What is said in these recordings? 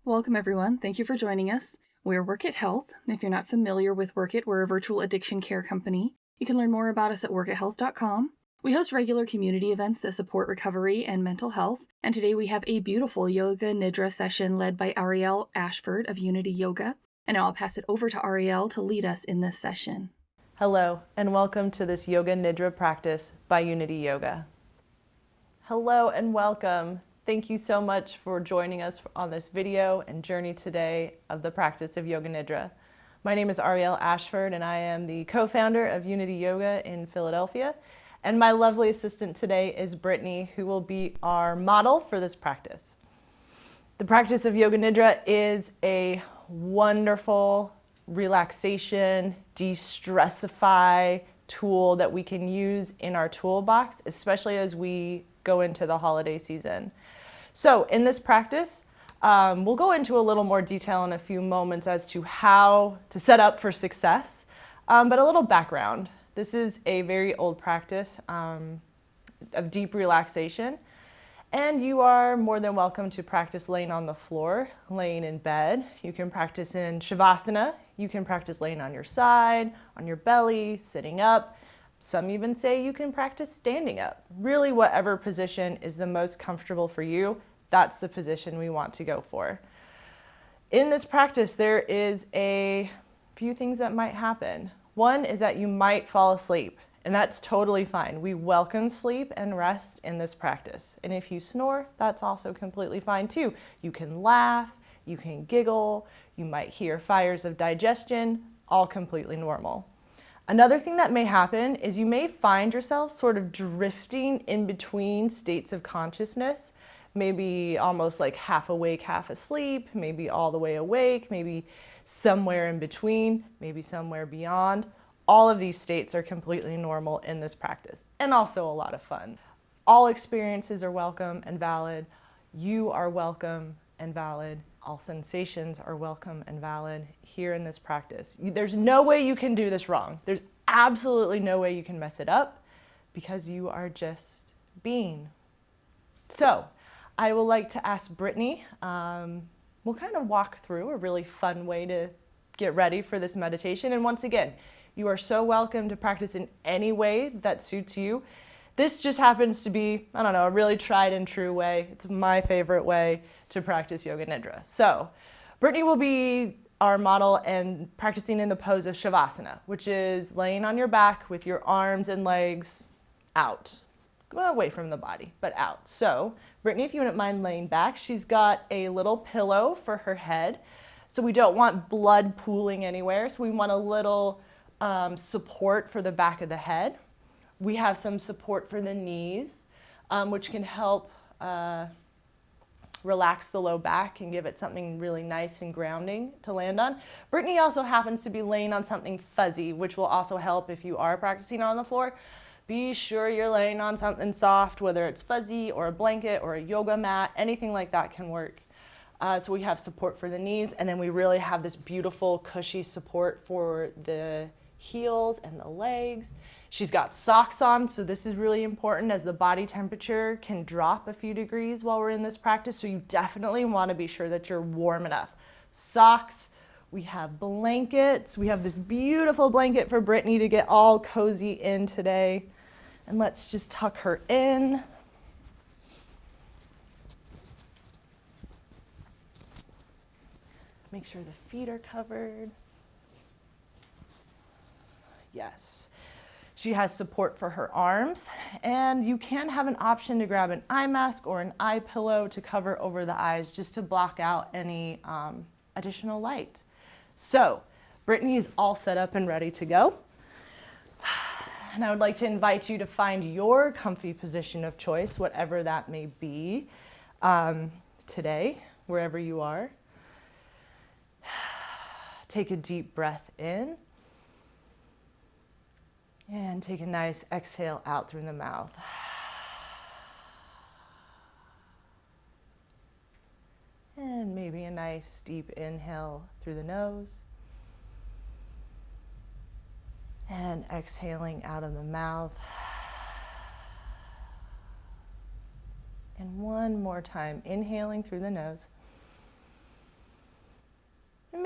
Welcome, everyone. Thank you for joining us. We're Work It Health. If you're not familiar with Work It, we're a virtual addiction care company. You can learn more about us at workithealth.com. We host regular community events that support recovery and mental health, and today we have a beautiful Yoga Nidra session led by Arielle Ashford of Unity Yoga. And now I'll pass it over to Arielle to lead us in this session. Hello, and welcome to this Yoga Nidra practice by Unity Yoga. Hello and welcome. Thank you so much for joining us on this video and journey today of the practice of Yoga Nidra. My name is Arielle Ashford, and I am the co-founder of Unity Yoga in Philadelphia. And my lovely assistant today is Brittany, who will be our model for this practice. The practice of Yoga Nidra is a wonderful relaxation, de-stressify tool that we can use in our toolbox, especially as we go into the holiday season. So in this practice, we'll go into a little more detail in a few moments as to how to set up for success, but a little background. This is a very old practice of deep relaxation, and you are more than welcome to practice laying on the floor, laying in bed. You can practice in Shavasana. You can practice laying on your side, on your belly, sitting up. Some even say you can practice standing up. Really, whatever position is the most comfortable for you, that's the position we want to go for. In this practice, there is a few things that might happen. One is that you might fall asleep, and that's totally fine. We welcome sleep and rest in this practice. And if you snore, that's also completely fine too. You can laugh, you can giggle, you might hear fires of digestion, all completely normal. Another thing that may happen is you may find yourself sort of drifting in between states of consciousness, maybe almost like half awake, half asleep, maybe all the way awake, maybe somewhere in between, maybe somewhere beyond. All of these states are completely normal in this practice, and also a lot of fun. All experiences are welcome and valid. You are welcome and valid. All sensations are welcome and valid here in this practice. There's no way you can do this wrong. There's absolutely no way you can mess it up because you are just being. So I would like to ask Brittany, we'll kind of walk through a really fun way to get ready for this meditation. And once again, you are so welcome to practice in any way that suits you. This just happens to be, a really tried and true way. It's my favorite way to practice Yoga Nidra. So Brittany will be our model and practicing in the pose of Shavasana, which is laying on your back with your arms and legs out. Away from the body, but out. So Brittany, if you wouldn't mind laying back, she's got a little pillow for her head. So we don't want blood pooling anywhere. So we want a little support for the back of the head. We have some support for the knees, which can help relax the low back and give it something really nice and grounding to land on. Brittany also happens to be laying on something fuzzy, which will also help if you are practicing on the floor. Be sure you're laying on something soft, whether it's fuzzy or a blanket or a yoga mat, anything like that can work. So we have support for the knees, and then we really have this beautiful cushy support for the heels and the legs. She's got socks on, so this is really important as the body temperature can drop a few degrees while we're in this practice, so you definitely want to be sure that you're warm enough. Socks, we have blankets. We have this beautiful blanket for Brittany to get all cozy in today. And let's just tuck her in. Make sure the feet are covered. Yes. She has support for her arms, and you can have an option to grab an eye mask or an eye pillow to cover over the eyes just to block out any additional light. So Brittany is all set up and ready to go. And I would like to invite you to find your comfy position of choice, whatever that may be, today, wherever you are. Take a deep breath in. And take a nice exhale out through the mouth. And maybe a nice deep inhale through the nose. And exhaling out of the mouth. And one more time, inhaling through the nose.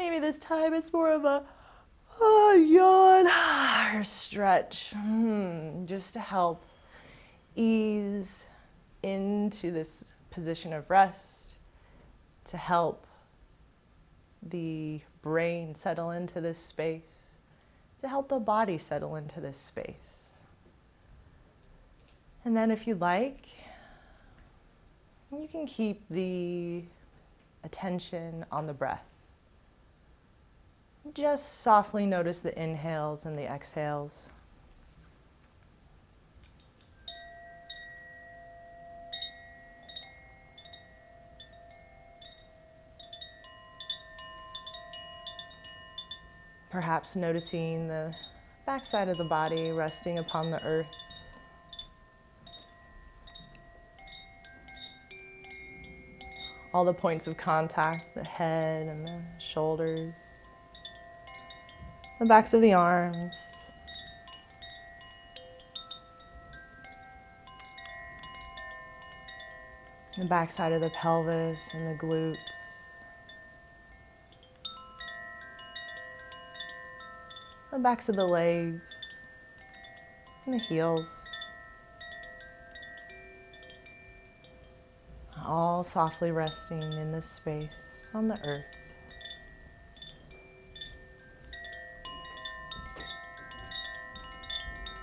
maybe this time it's more of a yawn or stretch, just to help ease into this position of rest, to help the brain settle into this space, to help the body settle into this space. And then if you like, you can keep the attention on the breath. Just softly notice the inhales and the exhales. Perhaps noticing the backside of the body resting upon the earth. All the points of contact, the head and the shoulders, the backs of the arms, the backside of the pelvis and the glutes. The backs of the legs and the heels. All softly resting in this space on the earth.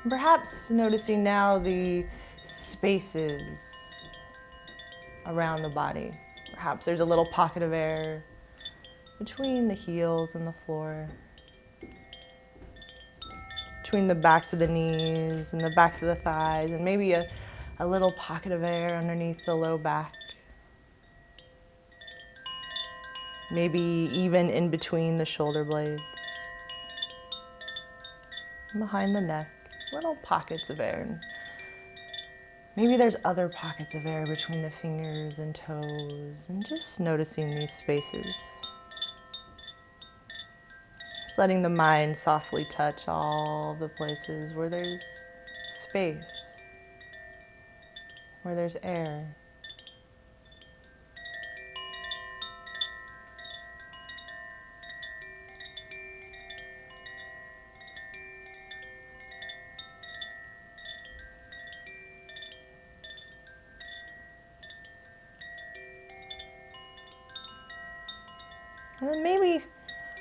Perhaps noticing now the spaces around the body. Perhaps there's a little pocket of air between the heels and the floor, between the backs of the knees and the backs of the thighs, and maybe a little pocket of air underneath the low back. Maybe even in between the shoulder blades, behind the neck, little pockets of air. And maybe there's other pockets of air between the fingers and toes, and just noticing these spaces. Just letting the mind softly touch all the places where there's space, where there's air. And then maybe,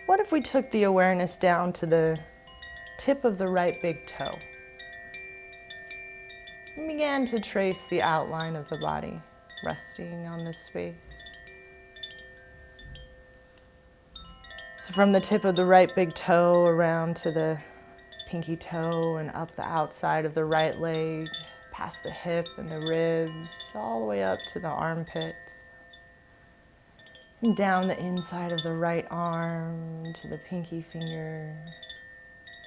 what if we took the awareness down to the tip of the right big toe and began to trace the outline of the body resting on this space? So from the tip of the right big toe around to the pinky toe and up the outside of the right leg, past the hip and the ribs, all the way up to the armpit. And down the inside of the right arm to the pinky finger,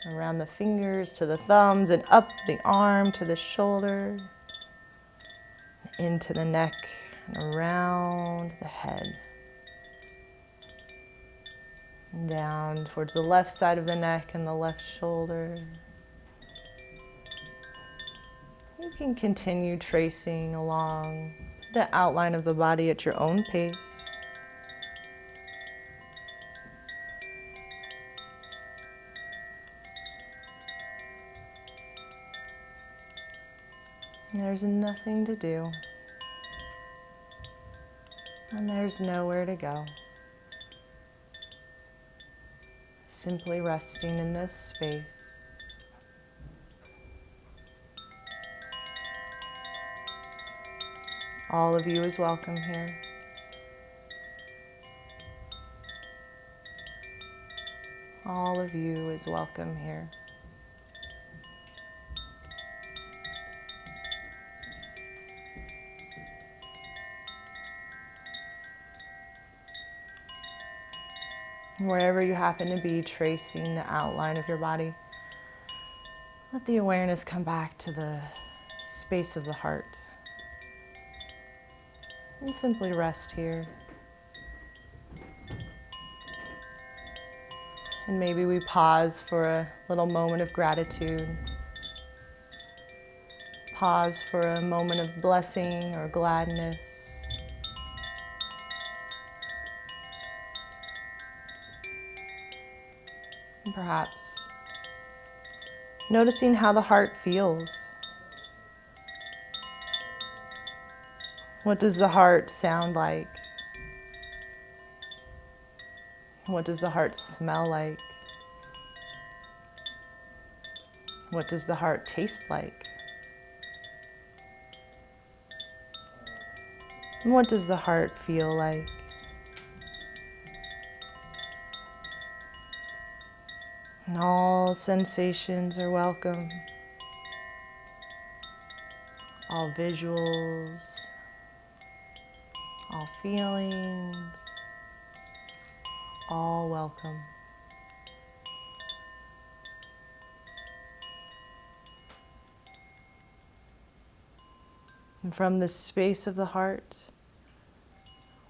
around the fingers to the thumbs, and up the arm to the shoulder, into the neck and around the head. And down towards the left side of the neck and the left shoulder. You can continue tracing along the outline of the body at your own pace. There's nothing to do, and there's nowhere to go. Simply resting in this space. All of you is welcome here. All of you is welcome here. Wherever you happen to be tracing the outline of your body, let the awareness come back to the space of the heart. And simply rest here. And maybe we pause for a little moment of gratitude. Pause for a moment of blessing or gladness. And perhaps noticing how the heart feels. What does the heart sound like? What does the heart smell like? What does the heart taste like? And what does the heart feel like? And all sensations are welcome. All visuals, all feelings, all welcome. And from the space of the heart,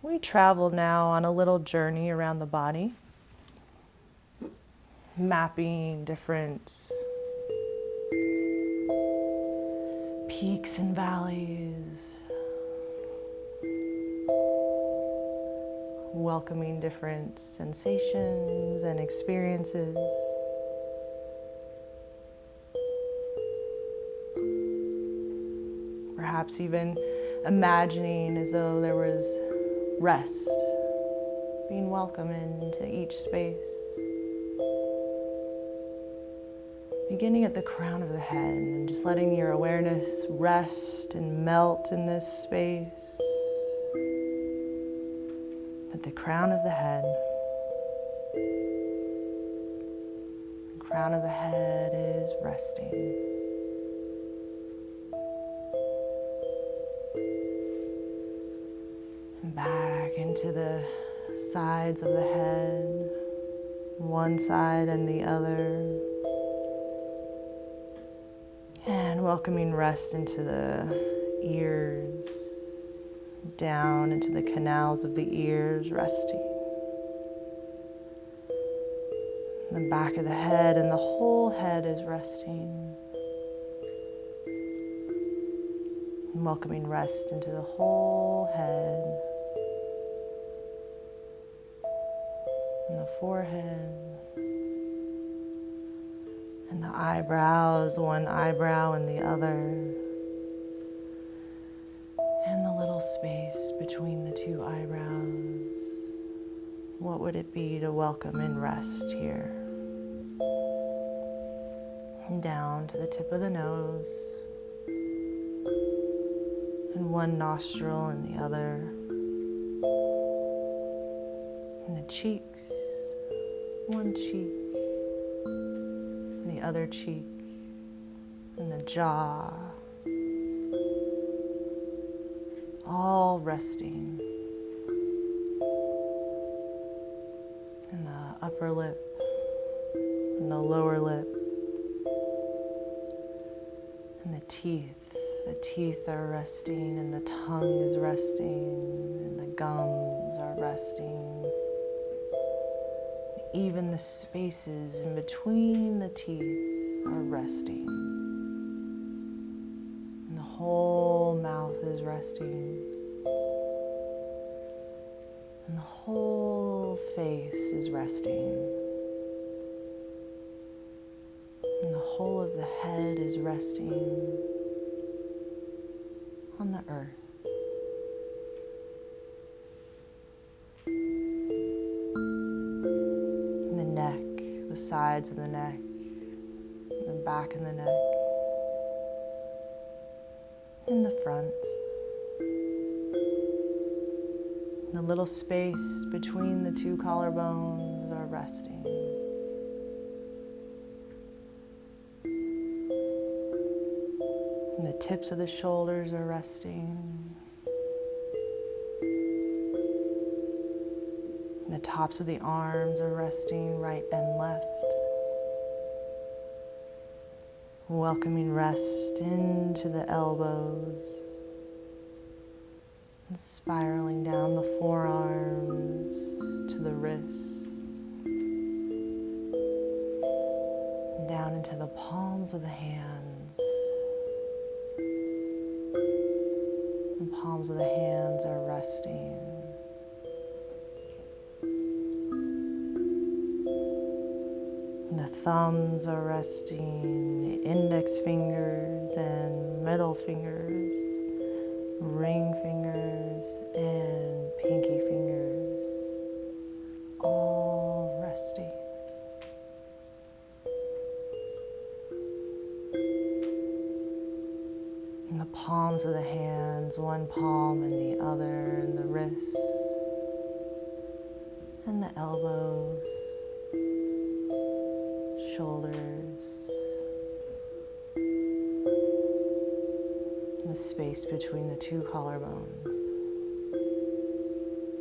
we travel now on a little journey around the body, mapping different peaks and valleys, welcoming different sensations and experiences. Perhaps even imagining as though there was rest, being welcome into each space. Beginning at the crown of the head and just letting your awareness rest and melt in this space. At the crown of the head. The crown of the head is resting. And back into the sides of the head, one side and the other. And welcoming rest into the ears, down into the canals of the ears, resting. The back of the head and the whole head is resting. And welcoming rest into the whole head. And the forehead. And the eyebrows, one eyebrow and the other. And the little space between the two eyebrows. What would it be to welcome and rest here? And down to the tip of the nose. And one nostril and the other. And the cheeks, one cheek. The other cheek, and the jaw, all resting, and the upper lip, and the lower lip, and the teeth are resting, and the tongue is resting, and the gums are resting. Even the spaces in between the teeth are resting. And the whole mouth is resting. And the whole face is resting. And the whole of the head is resting on the earth. The sides of the neck, the back of the neck, in the front, the little space between the two collarbones are resting. And the tips of the shoulders are resting. The tops of the arms are resting right and left. Welcoming rest into the elbows. And spiraling down the forearms to the wrists. And down into the palms of the hands. The palms of the hands are resting. The thumbs are resting, the index fingers and middle fingers, ring fingers and pinky fingers, all resting. And the palms of the hands, one palm and the other, and the wrists, and the elbows, shoulders, and the space between the two collarbones,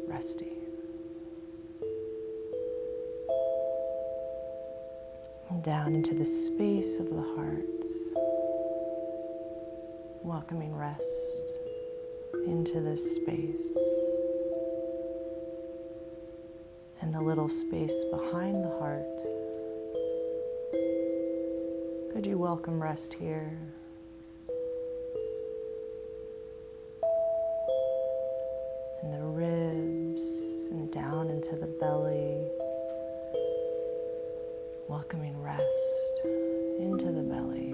resting. And down into the space of the heart, welcoming rest into this space. And the little space behind the heart. Could you welcome rest here? And the ribs and down into the belly. Welcoming rest into the belly.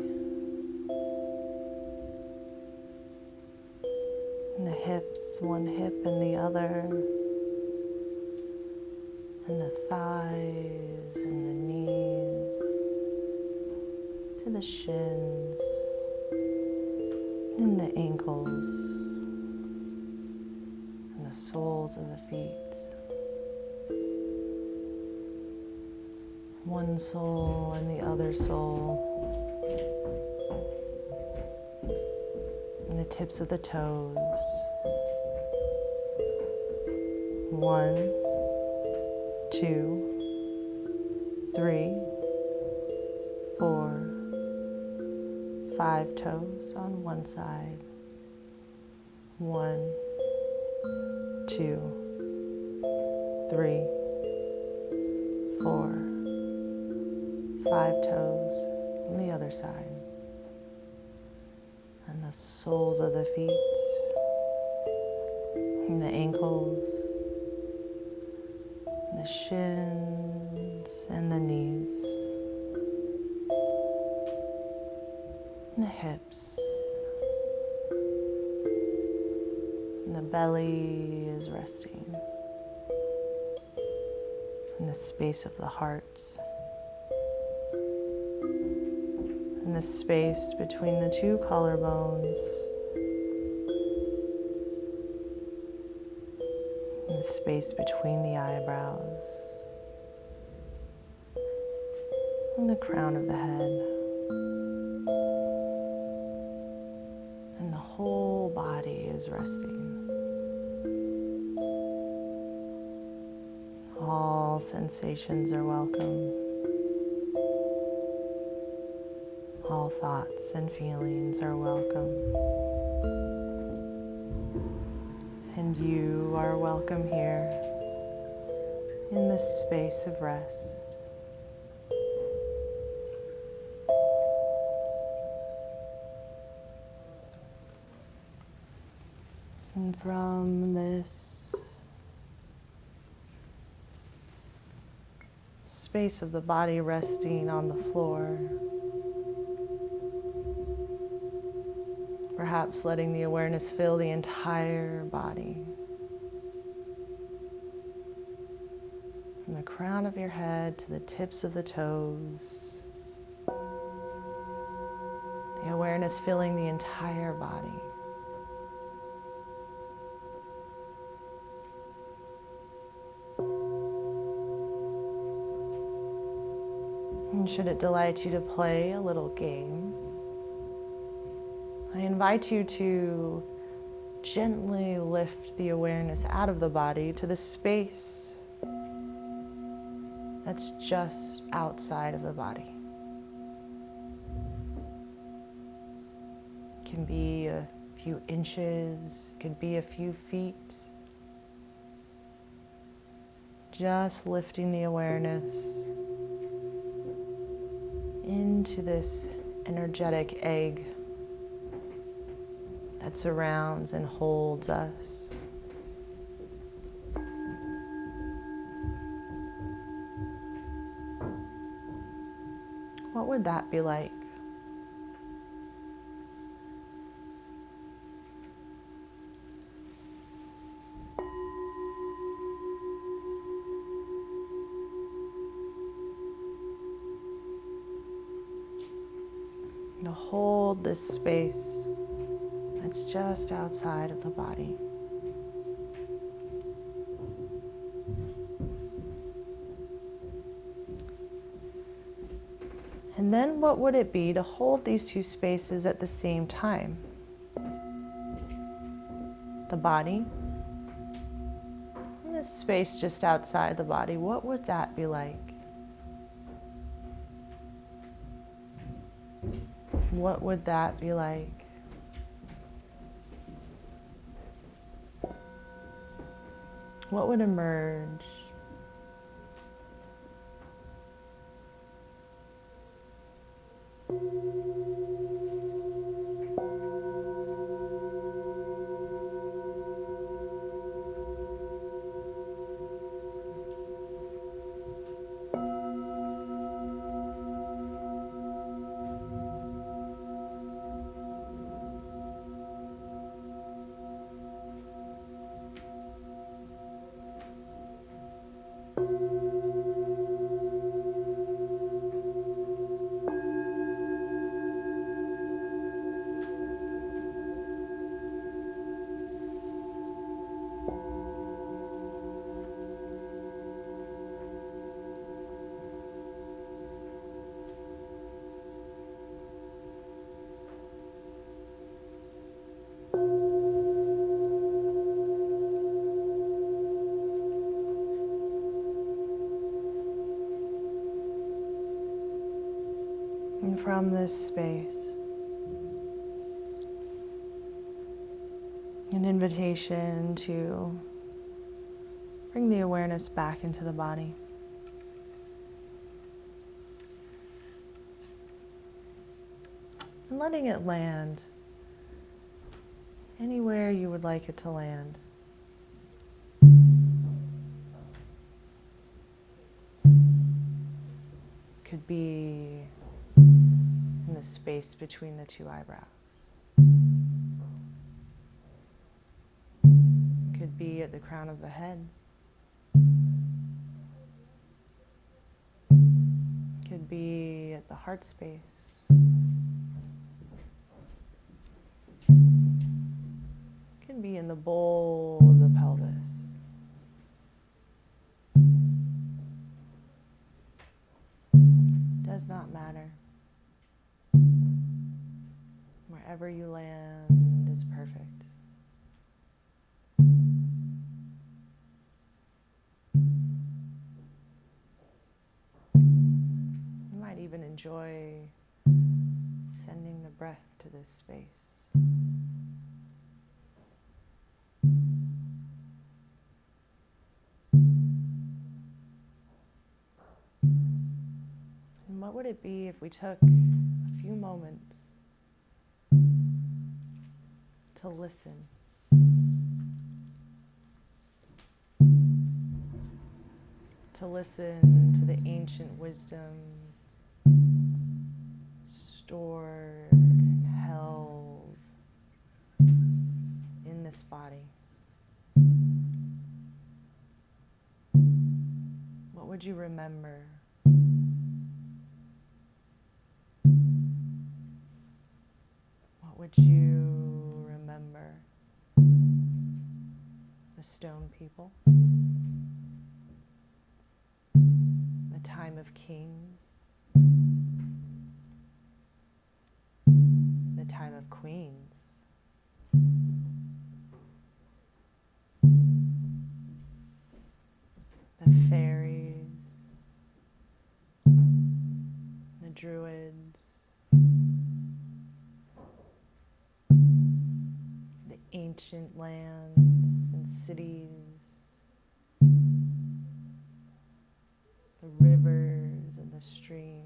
And the hips, one hip and the other. And the thighs and the knees, to the shins, and the ankles, and the soles of the feet. One sole and the other sole, and the tips of the toes. 1, 2, 3, 4, 5 toes on one side. 1, 2, 3, 4, 5 toes on the other side. And the soles of the feet, and the ankles, the shins and the knees, and the hips, and the belly is resting, and the space of the heart, and the space between the two collarbones, and the space between the eyebrows, and the crown of the head, and the whole body is resting. All sensations are welcome. All thoughts and feelings are welcome. And you are welcome here in this space of rest. And from this space of the body resting on the floor, perhaps letting the awareness fill the entire body. From the crown of your head to the tips of the toes. The awareness filling the entire body. And should it delight you to play a little game, I invite you to gently lift the awareness out of the body to the space that's just outside of the body. It can be a few inches, it could be a few feet. Just lifting the awareness into this energetic egg that surrounds and holds us. what would that be like? To hold this space that's just outside of the body. And then what would it be to hold these two spaces at the same time? The body and this space just outside the body, what would that be like? What would that be like? What would emerge? And from this space, an invitation to bring the awareness back into the body. And letting it land anywhere you would like it to land. Could be in the space between the two eyebrows. Could be at the crown of the head. Could be at the heart space. Could be in the bowl of the pelvis. Does not matter. Wherever you land is perfect. You might even enjoy sending the breath to this space. And what would it be if we took a few moments to listen? To listen to the ancient wisdom stored and held in this body. What would you remember? What would you remember? The stone people? The time of kings? The time of queens? The fairies? The druids? The ancient lands and cities? The rivers and the streams?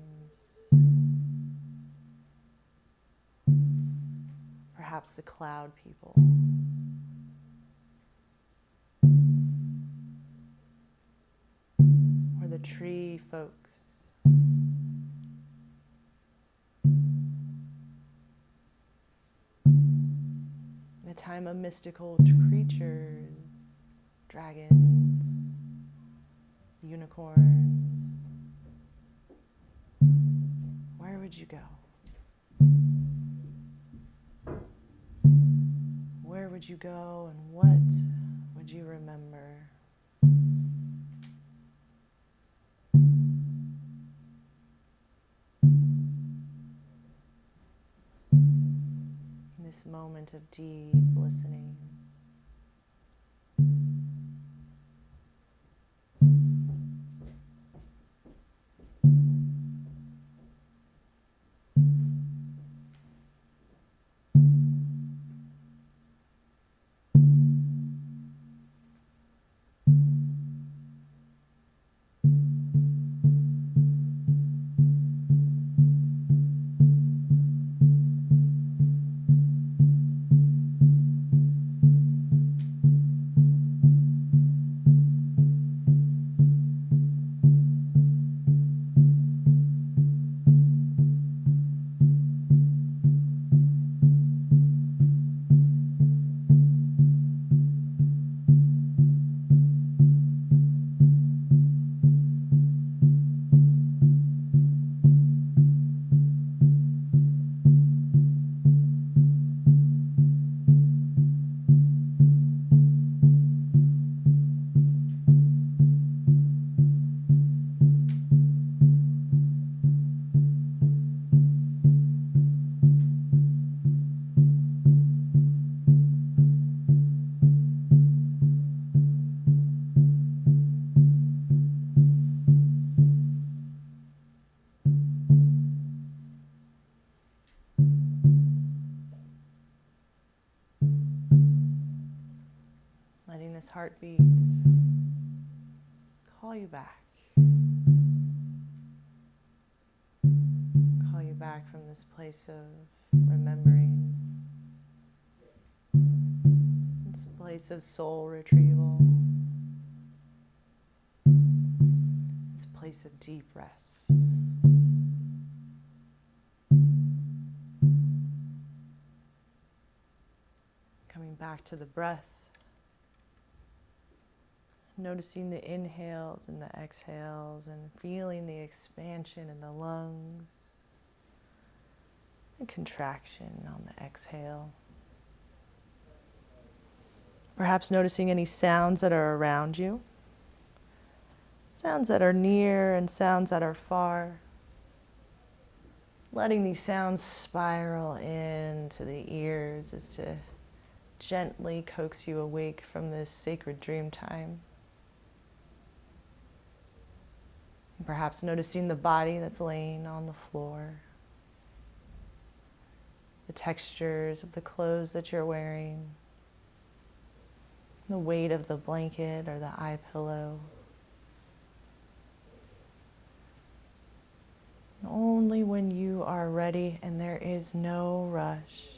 Perhaps the cloud people? Or the tree folks? nighttime of mystical creatures, dragons, unicorns, where would you go? Where would you go and what would you remember? In this moment of deep listening. Letting this heartbeat call you back. Call you back from this place of remembering. This place of soul retrieval. This place of deep rest. Coming back to the breath. Noticing the inhales and the exhales and feeling the expansion in the lungs and contraction on the exhale. Perhaps noticing any sounds that are around you, sounds that are near and sounds that are far. Letting these sounds spiral into the ears is to gently coax you awake from this sacred dream time. Perhaps noticing the body that's laying on the floor, the textures of the clothes that you're wearing, the weight of the blanket or the eye pillow. And only when you are ready and there is no rush,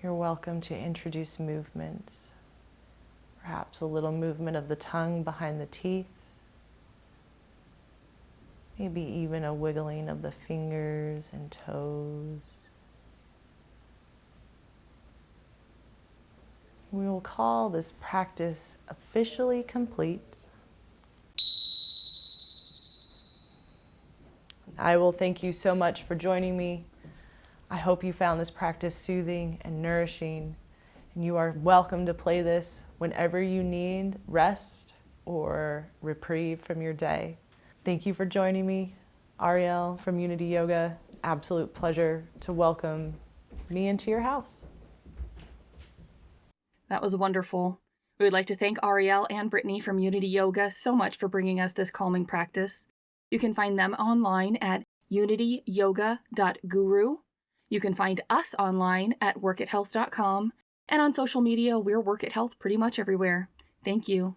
you're welcome to introduce movement. Perhaps a little movement of the tongue behind the teeth. Maybe even a wiggling of the fingers and toes. We will call this practice officially complete. I will thank you so much for joining me. I hope you found this practice soothing and nourishing, and you are welcome to play this whenever you need rest or reprieve from your day. Thank you for joining me, Arielle from Unity Yoga. Absolute pleasure to welcome me into your house. That was wonderful. We would like to thank Arielle and Brittany from Unity Yoga so much for bringing us this calming practice. You can find them online at unityyoga.guru. You can find us online at workithealth.com. And on social media, we're Work It Health pretty much everywhere. Thank you.